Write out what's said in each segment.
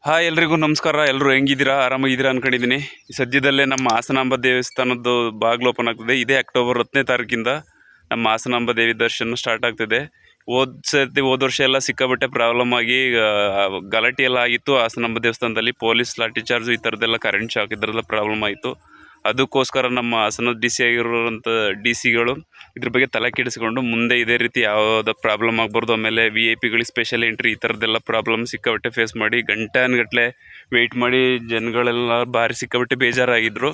Hi ಎಲ್ರಿಗೂ ನಮಸ್ಕಾರ. ಎಲ್ಲರೂ ಹೆಂಗಿದ್ದೀರಾ? ಆರಾಮಾಗಿದ್ದೀರಾ ಅಂದ್ಕೊಂಡಿದ್ದೀನಿ. ಸದ್ಯದಲ್ಲೇ ನಮ್ಮ ಹಾಸನಾಂಬ ದೇವಸ್ಥಾನದ್ದು ಬಾಗಿಲು ಓಪನ್ ಆಗ್ತದೆ. ಇದೇ ಅಕ್ಟೋಬರ್ 10ನೇ ತಾರೀಕಿಂದ ನಮ್ಮ ಹಾಸನಾಂಬ ದೇವಿ ದರ್ಶನ ಸ್ಟಾರ್ಟ್ ಆಗ್ತಿದೆ. ಹೋದ ವರ್ಷ ಎಲ್ಲ ಸಿಕ್ಕಾಬಟ್ಟೆ ಪ್ರಾಬ್ಲಮ್ ಆಗಿ ಗಲಾಟೆ ಎಲ್ಲ ಆಗಿತ್ತು. ಹಾಸನಾಂಬ ದೇವಸ್ಥಾನದಲ್ಲಿ ಪೊಲೀಸ್ ಲಾಠಿ ಚಾರ್ಜು ಈ ಥರದ್ದೆಲ್ಲ ಕರೆಂಟ್ ಶಾಕ್ ಇದರೆಲ್ಲ ಪ್ರಾಬ್ಲಮ್ ಆಯಿತು. ಅದಕ್ಕೋಸ್ಕರ ನಮ್ಮ ಹಾಸನ ಡಿ ಸಿ ಆಗಿರೋಂಥ ಡಿ ಸಿಗಳು ಇದ್ರ ಬಗ್ಗೆ ತಲೆ ಕೆಡಿಸ್ಕೊಂಡು ಮುಂದೆ ಇದೇ ರೀತಿ ಯಾವುದೋ ಪ್ರಾಬ್ಲಮ್ ಆಗಬಾರ್ದು, ಆಮೇಲೆ VIP ಗಳಿಗೆ ಸ್ಪೆಷಲ್ ಎಂಟ್ರಿ ಈ ಥರದ್ದೆಲ್ಲ ಪ್ರಾಬ್ಲಮ್ ಸಿಕ್ಕಾಬಟ್ಟೆ ಫೇಸ್ ಮಾಡಿ ಗಂಟೆಗಟ್ಟಲೆ ವೆಯ್ಟ್ ಮಾಡಿ ಜನಗಳೆಲ್ಲ ಭಾರಿ ಸಿಕ್ಕಾಬಟ್ಟೆ ಬೇಜಾರಾಗಿದ್ದರು.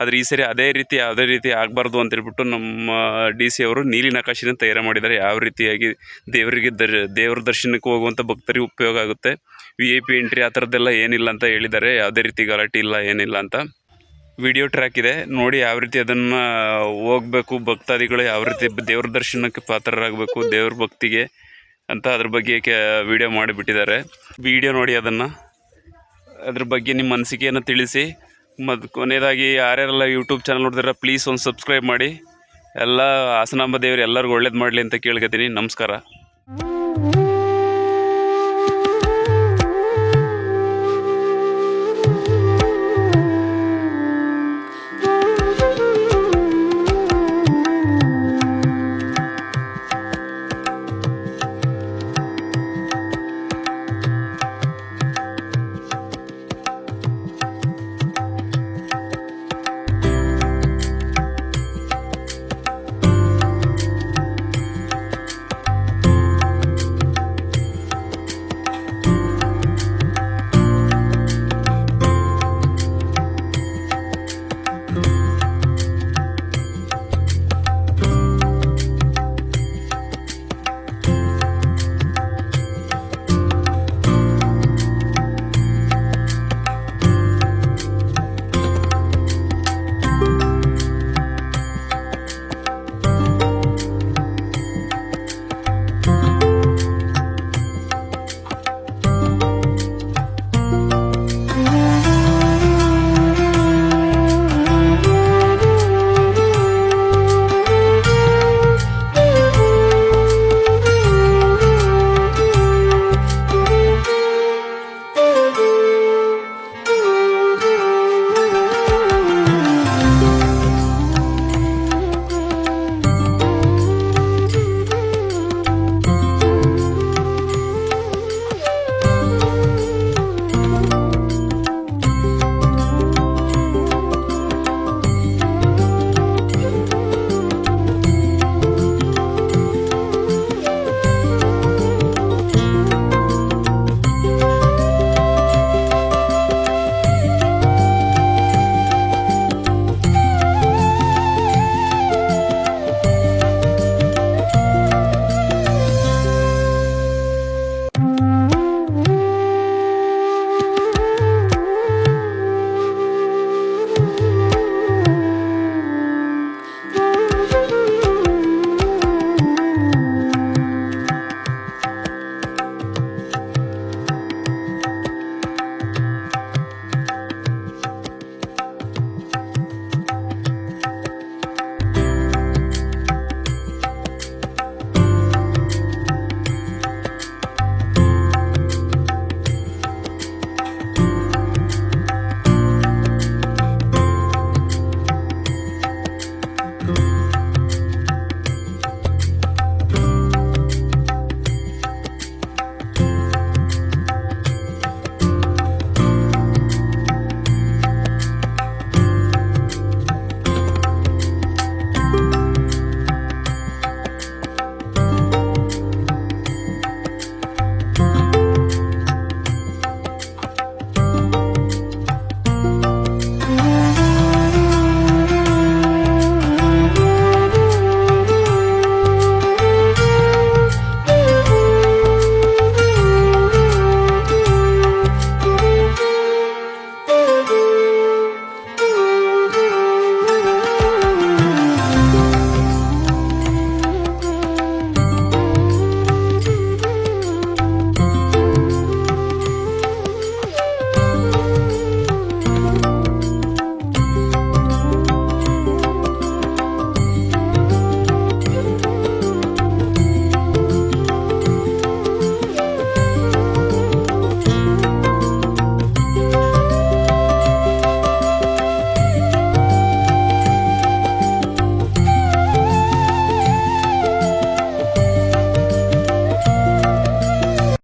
ಆದರೆ ಈ ಸರಿ ಅದೇ ರೀತಿ ಯಾವುದೇ ರೀತಿ ಆಗಬಾರ್ದು ಅಂತೇಳ್ಬಿಟ್ಟು ನಮ್ಮ ಡಿ ಸಿ ಅವರು ನೀಲಿ ನಕಾಶೆನ ತಯಾರು ಮಾಡಿದ್ದಾರೆ. ಯಾವ ರೀತಿಯಾಗಿ ದೇವರ ದರ್ಶನಕ್ಕೆ ಹೋಗುವಂಥ ಭಕ್ತರಿಗೆ ಉಪಯೋಗ ಆಗುತ್ತೆ. VIP ಎಂಟ್ರಿ ಆ ಥರದ್ದೆಲ್ಲ ಏನಿಲ್ಲ ಅಂತ ಹೇಳಿದ್ದಾರೆ. ಯಾವುದೇ ರೀತಿ ಗಲಾಟೆ ಇಲ್ಲ, ಏನಿಲ್ಲ ಅಂತ ವಿಡಿಯೋ ಟ್ರ್ಯಾಕ್ ಇದೆ ನೋಡಿ. ಯಾವ ರೀತಿ ಅದನ್ನು ಹೋಗಬೇಕು, ಭಕ್ತಾದಿಗಳು ಯಾವ ರೀತಿ ದೇವ್ರ ದರ್ಶನಕ್ಕೆ ಪಾತ್ರರಾಗಬೇಕು, ದೇವ್ರ ಭಕ್ತಿಗೆ ಅಂತ ಅದ್ರ ಬಗ್ಗೆ ವಿಡಿಯೋ ಮಾಡಿಬಿಟ್ಟಿದ್ದಾರೆ. ವಿಡಿಯೋ ನೋಡಿ, ಅದ್ರ ಬಗ್ಗೆ ನಿಮ್ಮ ಅನಿಸಿಕೆಯನ್ನು ತಿಳಿಸಿ. ಮತ್ತು ಕೊನೆಯದಾಗಿ ಯಾರ್ಯಾರೆಲ್ಲ ಯೂಟ್ಯೂಬ್ ಚಾನಲ್ ನೋಡಿದ್ರೆ ಪ್ಲೀಸ್ ಒಂದು ಸಬ್ಸ್ಕ್ರೈಬ್ ಮಾಡಿ. ಎಲ್ಲ ಹಾಸನಾಂಬ ದೇವರು ಎಲ್ಲರಿಗೂ ಒಳ್ಳೇದು ಮಾಡಲಿ ಅಂತ ಕೇಳ್ಕೊತೀನಿ. ನಮಸ್ಕಾರ.